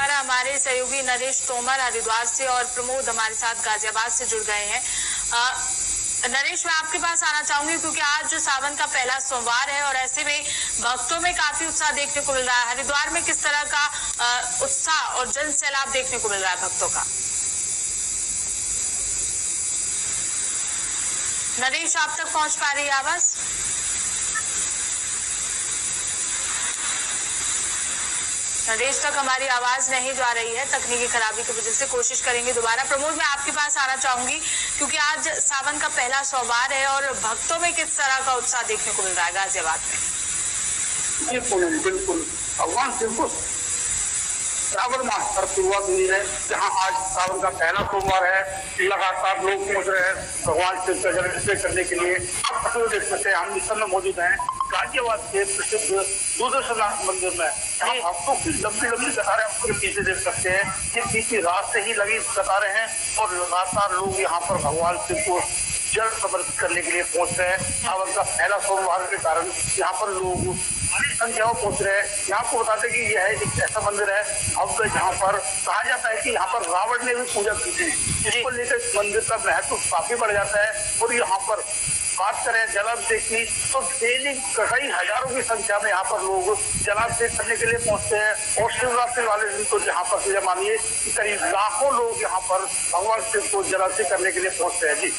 हमारे सहयोगी नरेश तोमर हरिद्वार से और प्रमोद हमारे साथ गाजियाबाद से जुड़ गए हैं। नरेश, मैं आपके पास आना चाहूंगी क्योंकि आज सावन का पहला सोमवार है और ऐसे में भक्तों में काफी उत्साह देखने को मिल रहा है। हरिद्वार में किस तरह का उत्साह और जन सैलाब देखने को मिल रहा है भक्तों का? नरेश, आप तक पहुंच पा रही है आवाज? नरेश तक हमारी आवाज नहीं जा रही है, तकनीकी खराबी की वजह से। कोशिश करेंगे दोबारा। प्रमोद, मैं आपके पास आना चाहूंगी क्योंकि आज सावन का पहला सोमवार है और भक्तों में किस तरह का उत्साह देखने को मिल रहा है गाजियाबाद में? बिल्कुल भगवान शिव को श्रावण मास पर शुरुआत हुई है, जहां आज सावन का पहला सोमवार है। लगातार लोग पहुंच रहे हैं भगवान शिव का जल करने के लिए। आप देख सकते हैं, हम इस समय मौजूद हैं गाजियाबाद के प्रसिद्ध दुर्दर्शनाथ मंदिर में। भक्तों की लंबी लंबी कतारें आपके पीछे देख सकते हैं। ये बीती रात से ही लगी कतारें हैं और लगातार लोग यहाँ पर भगवान शिव को जल समर्पित करने के लिए पहुंच रहे हैं। सावन का पहला सोमवार के कारण यहाँ पर लोग बड़ी संख्या में पहुंच रहे हैं। यहाँ को बताते हैं कि यह एक ऐसा मंदिर है अब जहाँ पर कहा जाता है कि यहाँ पर रावण ने भी पूजा की थी, जिसको लेकर मंदिर का महत्व काफी बढ़ जाता है। और यहाँ पर बात करें जलाभिषेक की तो डेली कई हजारों की संख्या में यहाँ पर लोग जलाभिषेक करने के लिए पहुंचते हैं। और शिवरात्रि वाले दिन तो यहाँ पर मानिए कि करीब लाखों लोग यहाँ पर भगवान शिव को जलाभिषेक करने के लिए पहुंचते हैं। जी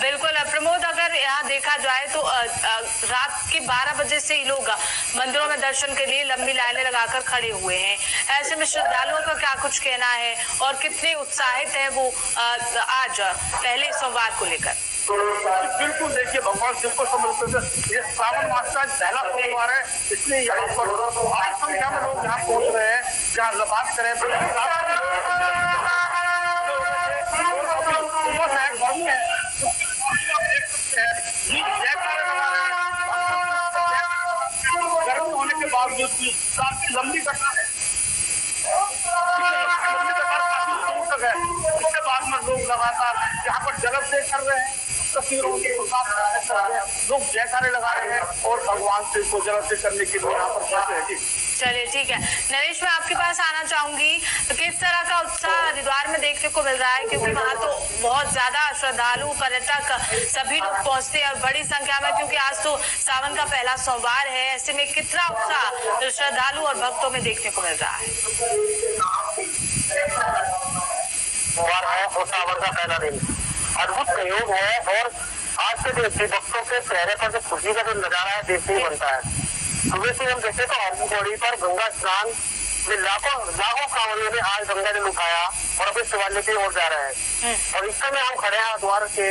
बिल्कुल प्रमोद, अगर यहाँ देखा जाए तो रात के 12 बजे से ही लोग मंदिरों में दर्शन के लिए लंबी लाइनें लगाकर खड़े हुए हैं। ऐसे में श्रद्धालुओं का क्या कुछ कहना है और कितने उत्साहित है वो आज पहले सोमवार को लेकर? बिल्कुल, देखिए भगवान शिव को समर्पित ये सावन मास का पहला सोमवार है, इसलिए यहाँ पर बड़ी संख्या में लोग यहाँ पहुंच रहे हैं। जहाँ बात करें गर्म होने के बावजूद भी काफी लंबी कतार है, उसके बाद में लोग लगातार यहाँ पर जलाभिषेक कर रहे हैं। तस्वीरों के लोग जयकारे लगा रहे हैं और भगवान शिव को जलाभिषेक करने के लिए यहाँ पर पहुंचे हैं। चलिए ठीक है नरेश, मैं आपके पास आना चाहूंगी। तो किस तरह का उत्साह हरिद्वार में देखने को मिल रहा है, क्योंकि वहाँ तो बहुत ज्यादा श्रद्धालु पर्यटक सभी लोग पहुंचते हैं और बड़ी संख्या में, क्योंकि आज तो सावन का पहला सोमवार है। ऐसे में कितना उत्साह श्रद्धालु और भक्तों में देखने को मिल रहा है? सोमवार है और सावन का पहला दिन अद्भुत संयोग है और आज के दिन भक्तों के चेहरे पर जो खुशी का जो नजारा है देखने ही बनता है। सुबह से हम देखे तो हरकी पर गंगा स्नान में लाखों कांवड़ियों ने आज गंगा जल उठाया और अपने शिवालय की ओर जा रहे हैं। और इस समय हम खड़े हैं हरिद्वार के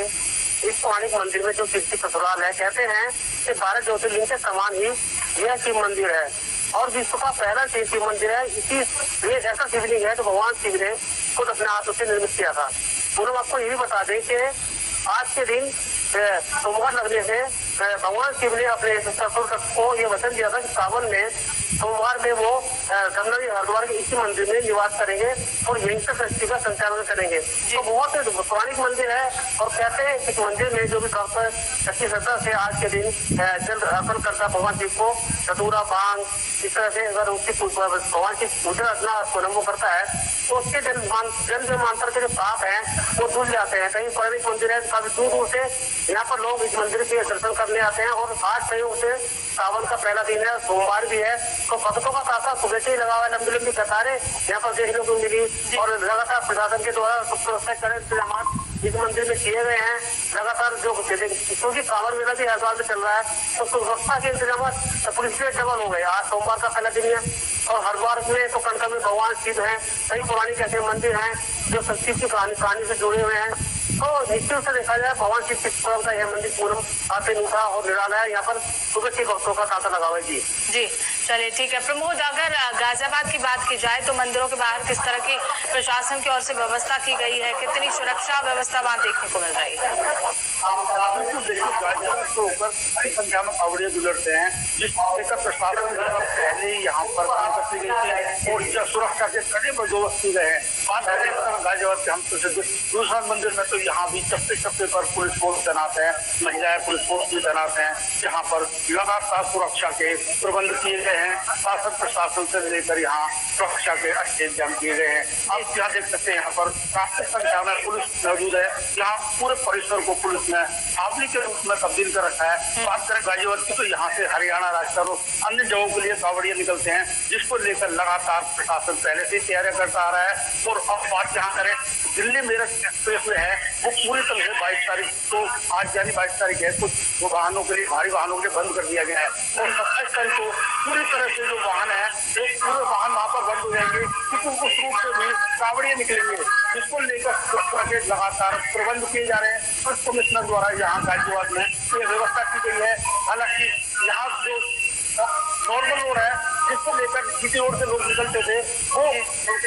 इस पौराणिक मंदिर में जो कीर्ति ससुराल है। कहते हैं कि 12 ज्योतिर्लिंग के समान ही यह शिव मंदिर है और विश्व का पहला शिव मंदिर है। इसी ये ऐसा शिवलिंग है तो भगवान शिव ने खुद अपने हाथों से निर्मित किया था। पूर्व आपको ये भी बता दें कि आज के दिन सोमवार लगने से भगवान शिव ने अपने ससुर को ये वचन दिया था कि सावन में सोमवार में वो गंगा जी हरिद्वार के इसी मंदिर में निवास करेंगे और यहीं से सृष्टि का संचालन करेंगे। तो बहुत पौराणिक मंदिर है और कहते हैं इस मंदिर में जो भी भक्त सच्ची श्रद्धा से आज के दिन जल अर्पण करता भगवान शिव को चतुरा भांग इस तरह से अगर उसकी भगवान की पूजा अर्चना को करता है तो उसके जन्मांतर के जो पाप है वो धुल जाते हैं। कहीं पौराणिक मंदिर है, काफी दूर दूर से यहाँ पर लोग इस मंदिर के दर्शन करने आते हैं। और आज संयोग से सावन का पहला दिन है, सोमवार भी है, तो भक्तों का तांता सुबह से ही लगा हुआ है। लंबी लंबी कतारें यहाँ पर देखने को मिली और लगातार प्रशासन के द्वारा सुरक्षा इंतजाम इस मंदिर में किए गए हैं। लगातार जो क्योंकि कांवड़ मेला भी हरिद्वार में चल रहा है तो सुरक्षा के इंतजाम पुलिस के डबल हो गए। आज सोमवार का पहला दिन है और हरिद्वार में तो कनका में भगवान शिव है, कई पौराणिक ऐसे मंदिर हैं जो शिव की कहानी से जुड़े हुए हैं। तो निश्चित से देखा जाए भगवान शिव का यह मंदिर पूर्ण आते नुखा और निराला है। यहाँ पर सुबह के भक्तों का तांता लगा हुआ है। जी चलिए ठीक है प्रमोद, अगर गाजियाबाद की बात की जाए तो मंदिरों के बाहर किस तरह की प्रशासन की ओर से व्यवस्था की गई है, कितनी सुरक्षा व्यवस्था वहाँ देखने को मिल रही है? गाजियाबाद के ऊपर बड़ी संख्या में कांवड़िए गुजरते हैं, जिसका प्रशासन पहले ही यहाँ पर काम करती गई थी और सुरक्षा के कड़े बंदोबस्त रहे हैं। बात करें गाजियाबाद के हम प्रसिद्ध दूसरा मंदिर में तो यहाँ भी चप्पे चप्पे पर पुलिस फोर्स तैनात है, महिलाएं पुलिस फोर्स भी तैनात हैं। यहाँ पर लगातार सुरक्षा के प्रबंध किए गए गए हैं। शासन प्रशासन से लेकर यहाँ सुरक्षा के अच्छे इंतजाम किए गए हैं। आप यहाँ देख सकते हैं, यहाँ पर काफी संख्या में पुलिस मौजूद है। यहाँ पूरे परिसर को पुलिस ने छावनी के रूप में तब्दील कर रखा है। बात करें गाजियाबाद की तो यहाँ से हरियाणा, राजस्थान और अन्य जगहों के लिए कांवड़िया निकलते हैं, जिसको लेकर लगातार प्रशासन पहले से तैयारियां करता आ रहा है। और अब बात यहाँ करें दिल्ली मेरठ एक्सप्रेस में है, वो पूरी तरह से 22 तारीख को, आज यानी 22 तारीख है, कुछ वाहनों के लिए, भारी वाहनों के लिए बंद कर दिया गया है। और 27 तारीख को पूरी तरह से जो वाहन है, एक पूरे वाहन वहां पर बंद हो जाएंगे, क्योंकि उस रूट से भी कांवड़िया निकलेंगे, जिसको लेकर सुरक्षा के लगातार प्रबंध किए जा रहे हैं। पुलिस कमिश्नर द्वारा यहाँ गाजियाबाद में ये व्यवस्था की गई है। हालांकि यहाँ जो नॉर्मल रोड है, जिसको लेकर किसी रोड से लोग निकलते थे, वो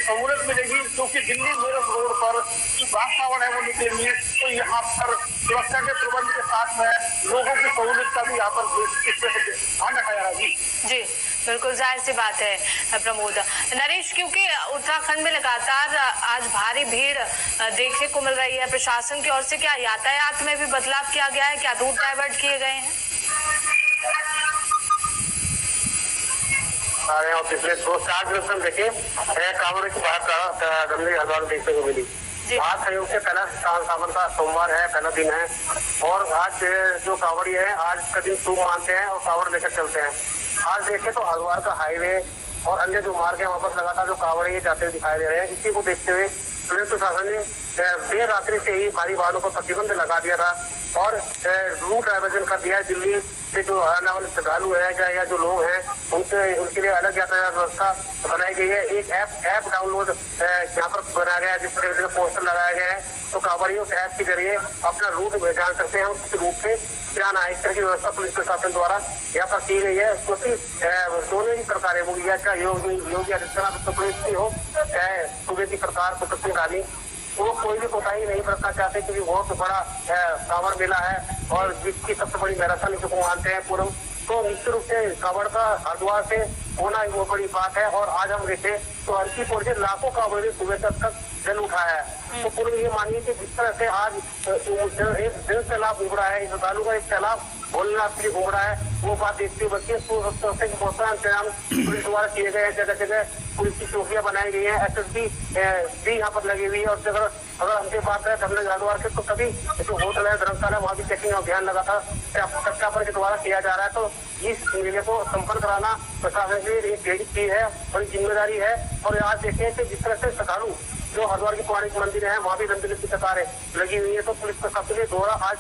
सहूलत मिलेगी, क्योंकि दिल्ली मेरठ रोड पर जो वाहन है वो निकलेंगे। तो यहाँ पर सुरक्षा के प्रबंध के साथ में लोगों की सहूलत का भी यहाँ पर इस पर ध्यान रखा जा रहा है। जी बिल्कुल, जाहिर सी बात है प्रमोद। नरेश, क्योंकि उत्तराखंड में लगातार आज भारी भीड़ देखने को मिल रही है, प्रशासन की ओर से क्या यातायात में भी बदलाव किया गया है, क्या रूट डाइवर्ट किए गए हैं? और पिछले 2-4 दिन से देखिए कांवड़ियों की बात गंदगी हरिद्वार देखने को मिली। आज संयोग से पहला सावन का सोमवार है, पहला दिन है, और आज जो कांवड़ी है, आज का दिन शुभ मानते हैं और कांवड़ लेकर चलते हैं। आज देखें तो हरिद्वार का हाईवे और अन्य जो मार्ग है, वहाँ पर लगातार जो कांवड़ी जाते हुए दिखाई दे रहे हैं। इसी को देखते हुए पुलिस प्रशासन ने देर रात्रि से ही भारी वाहनों पर प्रतिबंध लगा दिया था और रूट डाइवर्जन कर दिया है। दिल्ली से जो आने वाले श्रद्धालु है या जो लोग हैं, उनके लिए अलग यातायात व्यवस्था बनाई गई है। एक ऐप डाउनलोड यहाँ पर बनाया गया है, जिस तरह से पोस्टर लगाया गया है, तो कांवड़ियों उस ऐप के जरिए अपना रूट जान सकते हैं, उस रूट से जाना है। इस तरह की व्यवस्था पुलिस प्रशासन द्वारा यहाँ पर की गई है। क्योंकि दोनों ही सरकारें, वो योगी आदित्यनाथ उत्तर प्रदेश की हो, चाहे सूबे की सरकार कुतुब सिंह रानी, वो कोई भी कोताही नहीं बरतना चाहते, क्योंकि बहुत बड़ा कांवड़ मेला है और जिसकी सबसे बड़ी मैराथन इसको मानते हैं पूर्व। तो निश्चित रूप से कांवड़ का हरिद्वार से होना ही बहुत बड़ी बात है। और आज हम देखें तो हल्कीपुर से लाखों कांवड़ियों सुबह तक जल उठाया है। तो पूर्व ये मानिए कि जिस तरह से आज एक जल सैलाब उमड़ा है, इस श्रद्धालु का एक सैलाब भोलेनाथ के लिए उमड़ा है, वो बात देखते हुए बच्चे बहुत सारा इंतजाम पुलिस द्वारा किए गए हैं। जगह जगह पुलिस की चौकियां बनाई गई है, SSB भी यहाँ पर लगी हुई है। और अगर हमसे बात करें धर्मनगर हरिद्वार के, तो सभी जो होटल है, धर्मशाला, वहाँ भी चेकिंग अभियान लगा था, सत्यापन के द्वारा किया जा रहा है। तो इस मेले को संपन्न कराना प्रशासन के लिए एक बड़ी चीज है, बड़ी जिम्मेदारी है। और आज देखें कि जिस तरह से श्रद्धालु जो हरिद्वार के पौराणिक मंदिर है, वहाँ भी लंबी लंबी कतारें लगी हुई है। तो पुलिस प्रशासन के द्वारा आज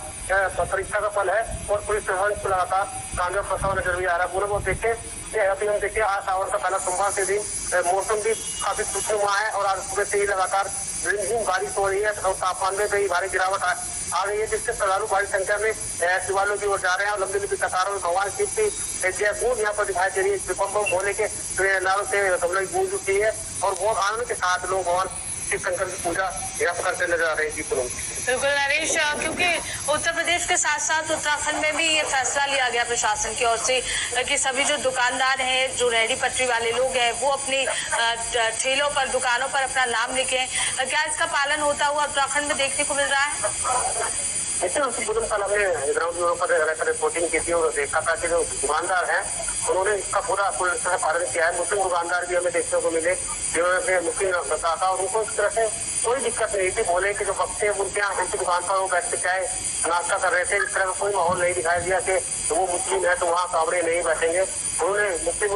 परीक्षा का फल है और पुलिस प्रशासन को लगातार कामयाब फंसा हुआ नजर भी आ रहा है। पूरा वो देखे अभी हम देखिए, आज सावन का पहला सोमवार के दिन मौसम भी काफी खुशनुमा है और आज सुबह से ही लगातार रिमझिम बारिश हो रही है और तापमान में भी भारी गिरावट आ गई है, जिससे श्रद्धालु भारी संख्या में शिवालयों की ओर जा रहे हैं और लंबी लंबी कतारों में भगवान शिव की जय गूंज यहाँ पर दिखाई दे रही है। बम बम भोले के नारों से सबलोग गूंज उठी है और बहुत आनंद के साथ लोग भगवान शिव शंकर की पूजा यहाँ करते नजर आ रहे हैं। बिल्कुल नरेश, क्योंकि उत्तर प्रदेश के साथ साथ उत्तराखंड में भी ये फैसला लिया गया प्रशासन की ओर से कि सभी जो दुकानदार हैं, जो रेहड़ी पटरी वाले लोग हैं, वो अपनी ठेलों पर, दुकानों पर अपना नाम लिखें। क्या इसका पालन होता हुआ उत्तराखंड में देखने को मिल रहा है? ग्राउंड पर रहकर रिपोर्टिंग की थी और देखा था कि जो दुकानदार हैं, उन्होंने इसका पूरा पूरी तरह पालन किया है। मुस्लिम दुकानदार भी हमें देखने को मिले, जिन्होंने मुस्लिम बताया था और उनको इस तरह से कोई दिक्कत नहीं थी। बोले कि जो बच्चे उनके यहाँ उनकी दुकान पर वो बैठ के चाय नाश्ता कर रहे थे, इस तरह का कोई माहौल नहीं दिखाई दिया कि वो मुस्लिम है तो वहाँ कांवड़े नहीं बैठेंगे। उन्होंने मुस्लिम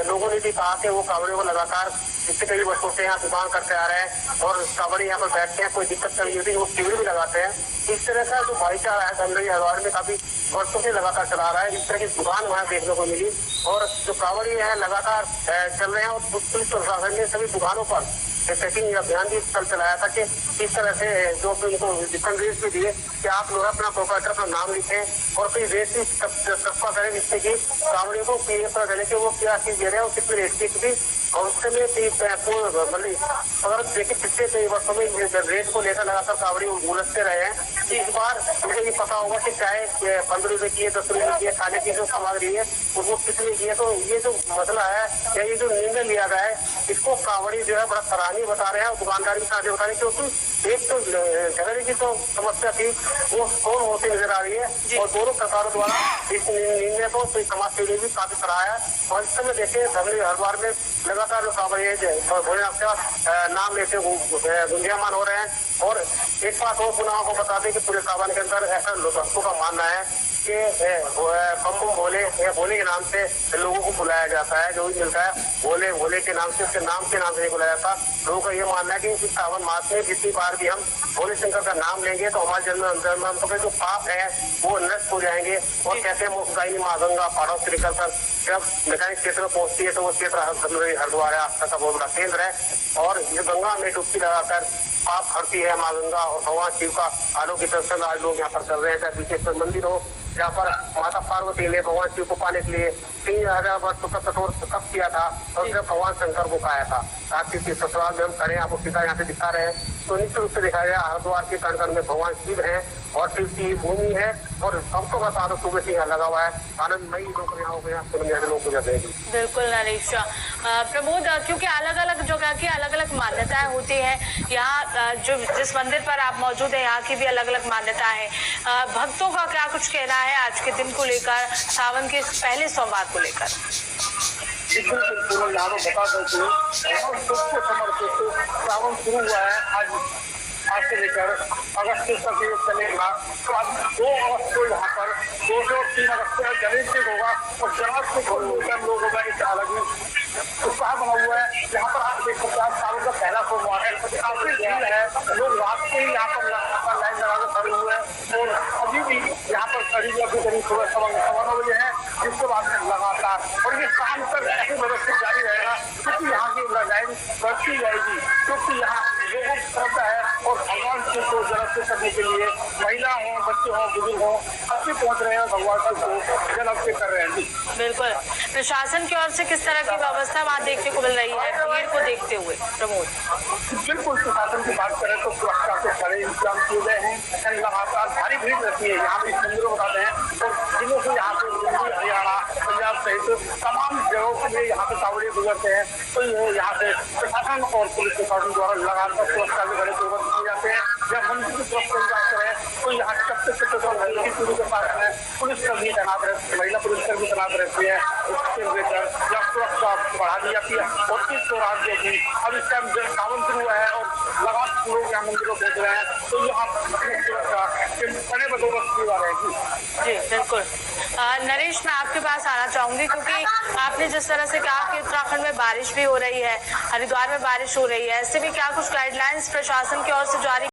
लोगों ने भी कहा कि वो कांवड़े को लगातार पिछले कई वर्षों से यहाँ दुकान करते आ रहे हैं और कांवड़े यहाँ पर बैठते हैं, कोई दिक्कत नहीं होती, वो शिविर भी लगाते हैं। इस तरह का जो भाईचारा है धर्मनगर हरिद्वार में काफी वर्षों से लगातार चला रहा है। इस तरह की दुकान वहाँ देखने को मिली और जो कांवड़ी है लगातार चल रहे हैं और पुलिस प्रशासन ने सभी दुकानों पर चेकिंग अभियान भी कल चलाया था कि इस तरह से जो उनको संदेश भी दिए कि आप लोग अपना प्रोपराइटर अपना नाम लिखें और फिर रेट भी सस्ता करें, जिससे कि कांवड़ी को पता चले कि वो क्या चीज दे रहे हैं और कितनी रेट की भी। और उसके लिए अगर देखिए पिछले कई वर्षों में रेट को लेकर लगातार कांवड़ी उलझते रहे हैं। इस बार मुझे ये पता होगा कि चाहे 15 रुपए की है, 10 रुपए की है, खाने की जो सामग्री है वो कितनी की है। तो ये जो मसला है या ये जो निर्णय लिया गया है, इसको कांवड़ी जो है बड़ा सराहनीय स्थानीय बता रहे हैं और दुकानदार भी साथ बता रहे हैं, क्योंकि एक तो झगड़े की तो समस्या थी वो सोल्व होती नजर आ रही है और दोनों सरकारों द्वारा इस निर्णय को समाज सेवी भी काफी सराहा है। और इस समय देखिए हरिद्वार में लगातार जो भोलेनाथ का नाम लेते गुंजायमान हो रहे हैं। और एक बात और पुनः को बता दें कि पूरे सावन के अंदर ऐसा भक्तों का मानना है कि बम बम भोले या भोले के नाम से लोगों को बुलाया जाता है। जो भी मिलता है भोले भोले के नाम से, उसके नाम के नाम से नहीं बुलाया जाता। लोगों का ये मानना है कि इस सावन मास में जितनी बार भी हम भोले शंकर का नाम लेंगे तो हमारे जन्म के जो पाप है वो नष्ट हो जाएंगे। और कहते हैं मोक्षदायिनी माँ गंगा पहाड़ों से निकलकर जब मैदानी क्षेत्र में पहुंचती है तो वो क्षेत्र हरिद्वार आस्था का बहुत बड़ा केंद्र है। और ये गंगा में डुबकी लगाकर पाप हरती है माँ गंगा। और भगवान शिव का आलोक दर्शन आज लोग यहाँ पर कर रहे हैं। चाहे विशेष मंदिर हो जहाँ पर माता पार्वती ने भगवान शिव को पाने के लिए 3000 वर्षों का कठोर तप किया था और जब भगवान शंकर को पाया था। साथ ही ससुराल में हम खड़े आपको सीधा यहाँ से दिखा रहे हैं तो निश्चित रूप से दिखाया गया हरिद्वार के कण कण में भगवान शिव है और शिव की भूमि है और भक्तों का साधु सुबह से यहाँ लगा हुआ है। आनंदमयी लोग यहाँ हो गया लोग हो जाते हैं। बिल्कुल नरेश। प्रमोद, क्योंकि अलग अलग जगह की अलग अलग मान्यताएं होती हैं, यहाँ जो जिस मंदिर पर आप मौजूद हैं यहाँ की भी अलग अलग मान्यता है। भक्तों का क्या कुछ कहना है आज के दिन को लेकर, सावन के पहले सोमवार को लेकर? यहाँ पर बता देती हूँ समर्पित सावन शुरू हुआ है आज से लेकर अगस्त तक ये चलेगा। तो अब 2 अगस्त को यहाँ पर 2 से 3 अगस्त को गणेश होगा और गणेश को लोगों का एक अलग ही उत्साह बना हुआ है। यहाँ पर आप देख सकते हैं सावन का पहला सोमवार है, काफी भीड़ है। लोग रात को ही यहाँ पर लाइन लगाकर खड़े हुए हैं और अभी भी यहाँ पर करीब सुबह 9:15 बजे है, जिसके बाद में लगातार और ये शाम तक ऐसी व्यवस्था जारी रहेगा क्योंकि यहाँ की लाइन बढ़ती जाएगी। क्योंकि यहाँ लोगों की श्रद्धा है और भगवान शिव को जलाभिषेक करने के लिए महिला हो, बच्चे हो, बुजुर्ग हो, सभी पहुंच रहे हैं भगवान शिव को जलाभिषेक कर रहे हैं। बिल्कुल, प्रशासन की ओर से किस तरह की व्यवस्था वहाँ देखने को मिल रही है भीड़ को देखते हुए? प्रमोद, बिल्कुल प्रशासन की बात करें तो सुरक्षा के बड़े इंतजाम किए गए हैं। लगातार भारी भीड़ रहती है यहाँ पे मंदिरों बताते हैं और जिलों से यहाँ पे दिल्ली, हरियाणा, पंजाब सहित तमाम जगहों से यहाँ पे कांवड़िए गुजरते हैं। तो यहाँ से प्रशासन और पुलिस प्रशासन द्वारा लगातार सुरक्षा के बड़े प्रबंध किए जाते हैं। जब मंदिर की तरफ बात करें तो यहाँ के पास में पुलिस कर्मी तैनात रहती है, महिला पुलिस कर्मी तैनात रहती है। उसके लेकर जब सुरक्षा बढ़ा दी जाती है और इस दौरान जो भी अब इस टाइम सावन शुरू हुआ है और लगातार लोग यहाँ मंदिरों पहुंच रहे हैं तो यहाँ सुरक्षा बड़े बंदोबस्त की जा रहेगी। जी बिल्कुल। नरेश, मैं आपके पास आना चाहूंगी क्योंकि आपने जिस तरह से कहा कि उत्तराखंड में बारिश भी हो रही है, हरिद्वार में बारिश हो रही है, ऐसे भी क्या कुछ गाइडलाइंस प्रशासन की ओर से जारी